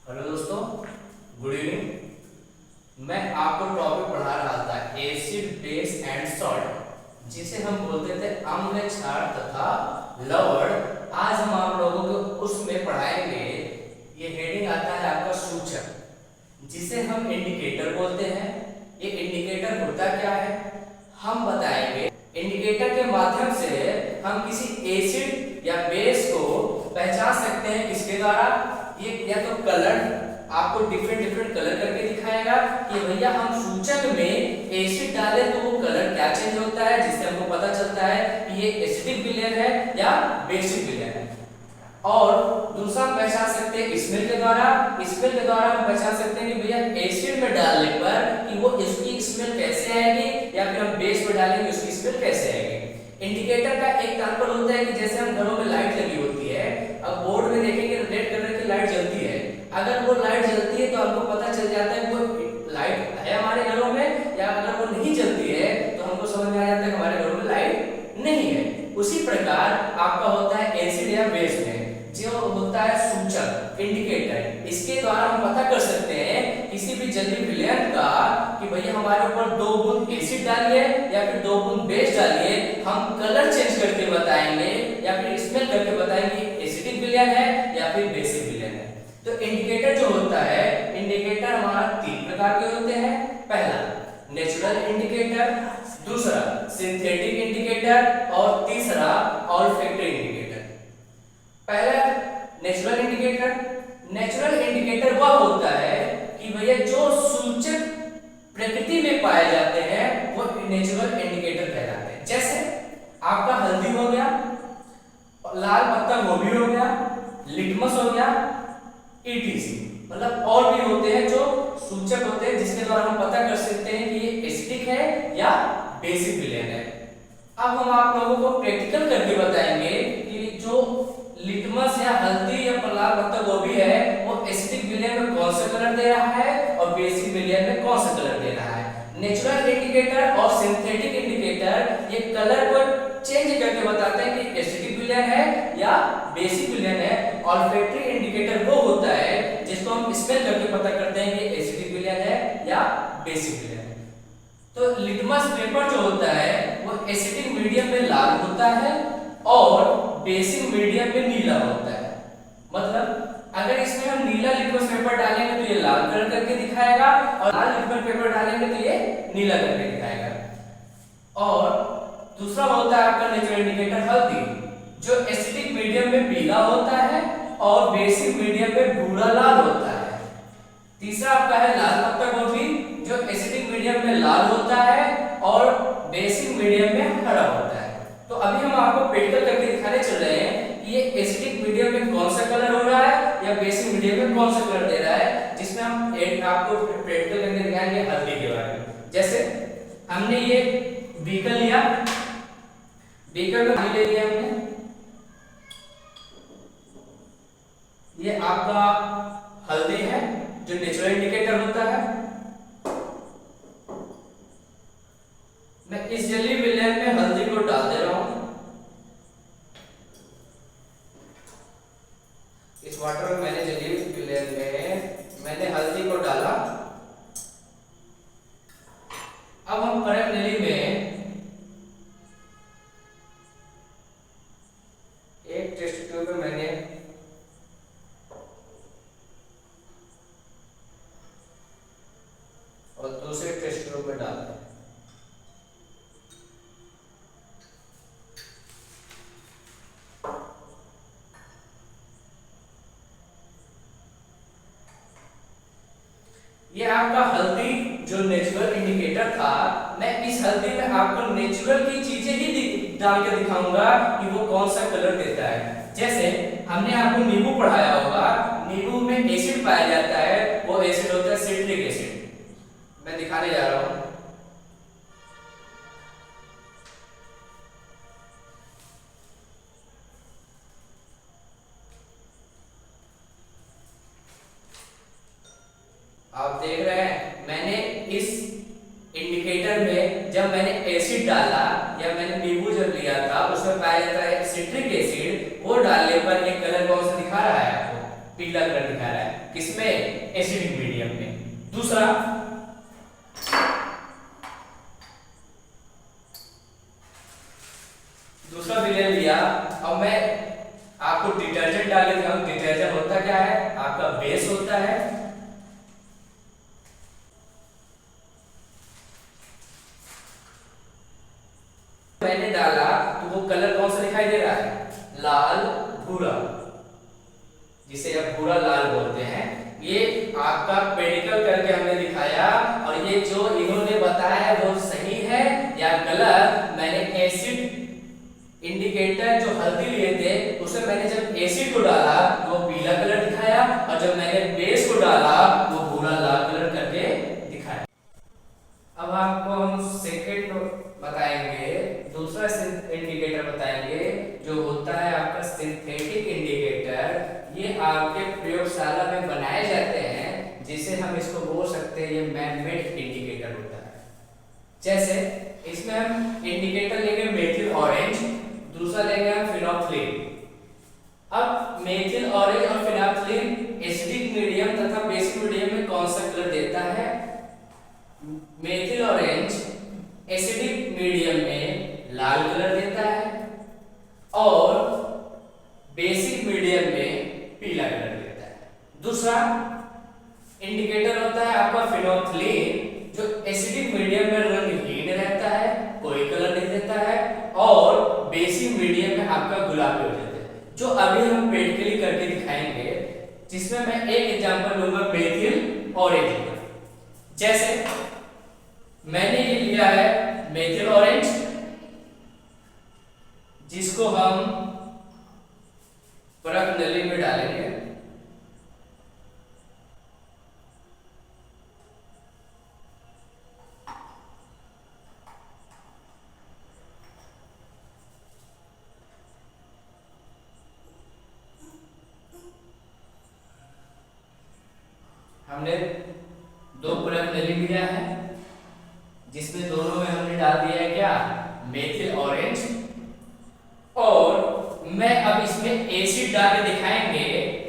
Hello दोस्तों, good evening. मैं आपको टॉपिक पढ़ा रहा था एसिड बेस एंड सॉल्ट, जिसे हम बोलते थे अम्ल क्षार तथा लवण। आज हम आप लोगों को उसमें पढ़ाएंगे। ये हेडिंग आता है आपका सूचक, जिसे हम इंडिकेटर बोलते हैं। ये इंडिकेटर होता क्या है हम बताएंगे। इंडिकेटर के माध्यम से हम किसी एसिड या बेस को पहचान सकते हैं। किसके द्वारा? ये या तो कलर, आपको डिफरेंट डिफरेंट कलर करके दिखाएगा कि भैया हम सूचक में एसिड डालें तो वो कलर क्या चेंज होता है, जिससे हमको पता चलता है कि ये एसिडिक विलयन है या बेसिक विलयन है। और दूसरा हम पहचान सकते हैं स्मेल के द्वारा। स्मेल के द्वारा हम पहचान सकते हैं कि भैया एसिड में डालने पर कि वो इसकी स्मेल कैसे आएगी, या फिर हम बेस में डालेंगे उसकी स्मेल कैसे आएगी। इंडिकेटर का एक तात्पर्य होता है कि जैसे हम घरों में लाइट लगी होती है, अब बोर्ड में देखेंगे रेड कलर की लाइट जलती है। अगर वो लाइट जलती है तो हमको पता चल जाता है वो लाइट है हमारे घरों में, या अगर वो नहीं जलती है तो हमको समझ में आ जाता है कि हमारे घरों में लाइट नहीं है। उसी प्रकार आपका होता है एसिड या बेस में जो होता है सूचक, इंडिकेटर। इसके द्वारा हम पता कर सकते हैं किसी भी जलीय विलयन का कि भैया हमारे ऊपर 2 बूंद एसिड डालिए या फिर 2 बूंद बेस डालिए, हम कलर चेंज करके बताएंगे या फिर स्मेल करके बताएंगे एसिडिक विलयन है या फिर बेसिक विलयन है। तो इंडिकेटर जो होता है, इंडिकेटर हमारा 3 प्रकार के होते हैं। पहला नेचुरल इंडिकेटर, दूसरा सिंथेटिक इंडिकेटर और तीसरा ऑल्फैक्टरी इंडिकेटर। पहला नेचुरल इंडिकेटर। नेचुरल इंडिकेटर वह होता है कि भैया जो सूचक प्रकृति में पाए जाते हैं वो नेचुरल इंडिकेटर कहलाते हैं। जैसे आपका हल्दी हो गया, लाल पत्ता गोभी हो गया, लिटमस हो गया, ईटीसी। मतलब और भी होते हैं जो सूचक होते हैं जिसके द्वारा हम पता कर सकते हैं कि ये एसिडिक है या बेसिक विलयन है। अब हम आप लोगों को प्रैक्टिकल करके बताएंगे कि जो लिटमस या हल्दी या लाल पत्ता गोभी है वो एसिडिक विलयन में कौन सा कलर दे रहा है और बेसिक विलयन में कौन सा कलर दे रहा है। नेचुरल इंडिकेटर और सिंथेटिक इंडिकेटर ये कलर को चेंज करके बताते हैं कि एसिडिक विलयन है या बेसिक विलयन है। ऑल्फैक्टरी इंडिकेटर वो होता है जिसको हम स्मेल करके पता करते हैं कि एसिडिक विलयन है या बेसिक विलयन है। तो लिटमस पेपर जो होता है वो एसिडिक मीडियम में लाल होता है और बेसिक मीडियम में नीला होता है। मतलब अगर इसमें हम नीला लिटमस पेपर डालेंगे तो ये लाल कलर करके दिखाएगा, और लाल लिटमस पेपर डालेंगे तो ये नीला करके दिखाएगा। और दूसरा होता है आपका नेचुरल इंडिकेटर हल्दी, जो एसिडिक मीडियम में पीला होता है और बेसिक मीडियम में भूरा लाल होता है। तीसरा आपका है लाल पत्ता गोभी, जो एसिडिक मीडियम में लाल होता है और बेसिक मीडियम में हरा होता है। तो अभी हम आपको प्रैक्टिकल करके दिखाने चल रहे हैं कि ये एसिडिक मीडियम में कौन सा कलर हो रहा है या बेसिक मीडियम में कौन सा कलर दे रहा है, जिसमें हम एक आपको प्रैक्टिकल करके दिखाएंगे हल्दी के बारे में। जैसे हमने ये बीकर लिया, बीकर में पानी ले लिया हमने, ये आपका हल्दी है जो नेचुरल इंडिकेटर होता है। मैं इस जलीय विलयन में हल्दी को डाल दे रहा हूं। इस वाटर में मैंने जलीय विलयन में मैंने हल्दी को डाला। अब हम करंट नली में एक टेस्ट ट्यूब में मैंने और दूसरे टेस्ट ट्यूब में डाल दिया। ये आपका हल्दी जो नेचुरल इंडिकेटर था, मैं इस हल्दी में आपको नेचुरल की चीजें ही डाल के दिखाऊंगा कि वो कौन सा कलर देता है। जैसे हमने आपको नींबू पढ़ाया होगा, नींबू में एसिड पाया जाता है, वो एसिड होता है सिट्रिक एसिड। मैं दिखाने जा रहा हूं। आप देख रहे हैं मैंने इस इंडिकेटर में जब मैंने एसिड डाला या मैंने नींबू जब लिया था उसमें पाया जाता है सिट्रिक एसिड, वो डालने पर ये कलर कौन सा दिखा रहा है आपको? पीला कलर दिखा रहा है। किसमें, एसिडिक मीडियम में। दूसरा भी ले लिया। अब मैं आपको डिटर्जेंट डाल के दिखाऊं। डिटर्जेंट होता क्या है, आपका बेस होता है। मैंने डाला तो वो कलर कौन सा दिखाई दे रहा है, लाल भूरा, जिसे आप भूरा लाल बोलते हैं। ये आपका पेडिकल करके हमने दिखाया, और ये जो इन्होंने बताया है वो सही है या गलत। मैंने एसिड इंडिकेटर जो हल्दी लिए थे उसमें मैंने जब एसिड को डाला तो वो पीला कलर दिखाया, और जब मैंने बेस को डाला वो भूरा लाल कलर करके दिखाया। अब आपको हम सेकंड बताएंगे, दूसरा इंडिकेटर बताएंगे जो होता है आपका सिंथेटिक इंडिकेटर। ये आपके प्रयोगशाला में बनाए जाते हैं, जिसे हम इसको बोल सकते हैं ये मैन मेड इंडिकेटर होता है। जैसे इसमें हम इंडिकेटर लेंगे मेथिल ऑरेंज, दूसरा लेंगे हम फिनोल्फ्थालीन। अब मेथिल ऑरेंज और फिनोल्फ्थालीन एसिडिक मीडियम तथा बेसिक मीडियम में कौन सा कलर देता है, मेथिल ऑरेंज एसिडिक मीडियम में लाल कलर देता है, और बेसिक मीडियम में पीला कलर देता है। दूसरा इंडिकेटर होता है आपका फिनोल्फ्थालीन, जो एसिडिक मीडियम में रंगहीन रहता है, कोई कलर नहीं देता है, और बेसिक मीडियम में आपका गुलाबी हो जाता है, जो अभी हम प्रैक्टिकली करके दिखाएंगे। जिसमें मैं एक एग्जांपल लूंगा मेथिल ऑरेंज का। जैसे मैंने ये लिया है मेथिल ऑरेंज, जिसको हम परख नली में डालेंगे। हमने दो परख नली लिया है, जिसमें दोनों में हमने डाल दिया है क्या, मेथिल ऑरेंज। और मैं अब इसमें एसिड डाल के दिखाएंगे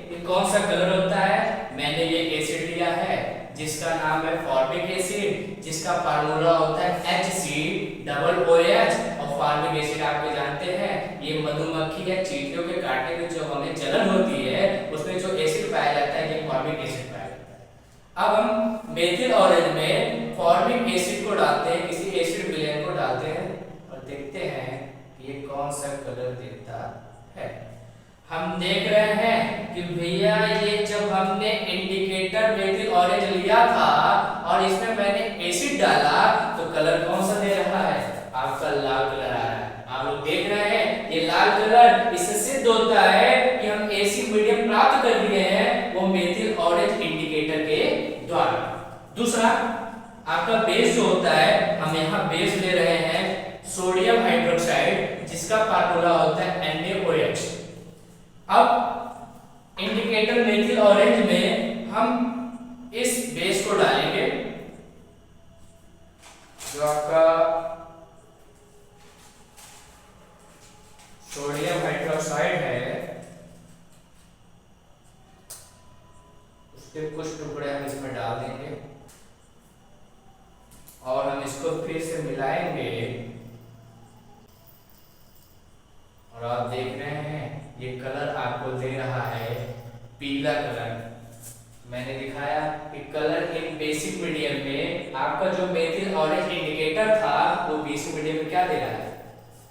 कि कौन सा कलर होता है। मैंने ये एसिड लिया है जिसका नाम है फॉर्मिक एसिड, जिसका फार्मूला होता है HCOOH। और फॉर्मिक एसिड आप जानते हैं ये मधुमक्खी या चींटियों के काटने में जो हमें जलन होती है उसमें जो एसिड पाया जाता है ये फॉर्मिक एसिड पाया जाता है। अब हम मेथिल ऑरेंज में फॉर्मिक एसिड को डालते हैं, किसी एसिड विलेन को डालते हैं, और देखते हैं कि ये कौन सा कलर देता है। हम देख रहे हैं कि भैया ये जब हमने इंडिकेटर मेथिल ऑरेंज लिया था और इसमें मैंने एसिड डाला तो कलर कौन सा दे रहा है, आपका लाल कलर आ रहा है। आप लोग देख रहे हैं ये लाल कलर, इससे सिद्ध होता है कि हम एसिड मीडियम प्राप्त कर लिए हैं वो मेथिल ऑरेंज इंडिकेटर के द्वारा। दूसरा आपका बेस जो होता है, हम यहाँ बेस ले रहे हैं सोडियम हाइड्रोक्साइड, जिसका फार्मूला होता है NaOH। अब इंडिकेटर मेथिल ऑरेंज में हम इस बेस को डालेंगे, जो आपका सोडियम हाइड्रोक्साइड है, उसके कुछ टुकड़े हम इसमें डाल देंगे और हम इसको फिर से मिलाएंगे। और आप देख रहे हैं ये कलर आपको दे रहा है पीला कलर। मैंने दिखाया कि कलर इन बेसिक मीडियम में आपका जो मेथिल ऑरेंज इंडिकेटर था वो बेसिक मीडियम में क्या दे रहा है,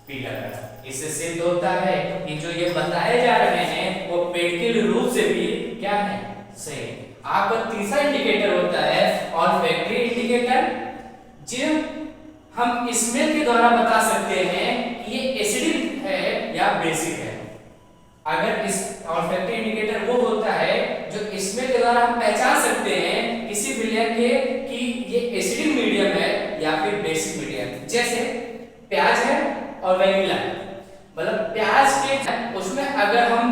पीला कलर। इससे सिद्ध होता है कि जो ये बताए जा रहे हैं वो प्रैक्टिकल रूप से भी क्या है, सही। आपका तीसरा इंडिकेटर होता है ऑल्फैक्टरी इंडिकेटर, जो हम स्मेल के द्वारा बता सकते हैं कि ये एसिडिक है या बेसिक है। अगर इस ऑल्फैक्टरी इंडिकेटर वो होता है जो स्मेल के द्वारा हम पहचान सकते हैं किसी विलेन के कि ये एसिडिक मीडियम है या फिर बेसिक मीडियम। जैसे प्याज है और वैनिला, मतलब प्याज के उसमें अगर हम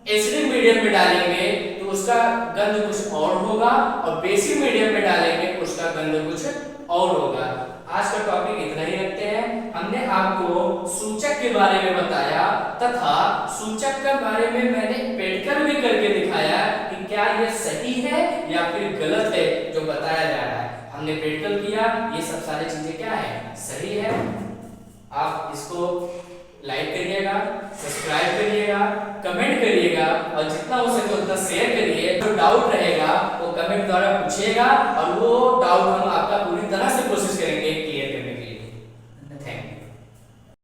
एसिडिक मीडियम में डालेंगे तो उसका गंध कुछ और होगा, और बेसिक मीडियम में डालेंगे उसका गंध कुछ और होगा। आज का टॉपिक इतना ही रखते हैं। हमने आपको सूचक के बारे में बताया तथा सूचक के बारे में मैंने प्रैक्टिकल भी करके दिखाया कि क्या क्या ये सही है या फिर गलत है जो बताया जा रहा है। हमने प्रैक्टिकल किया, ये सब सारी चीजें क्या है, सही है। आप इसको लाइक करिएगा, सब्सक्राइब करिएगा, कमेंट करिएगा और जितना हो सके उतना शेयर करिए। जो डाउट रहेगा वो कमेंट द्वारा पूछिएगा और वो डाउट हम आपका पूरी तरह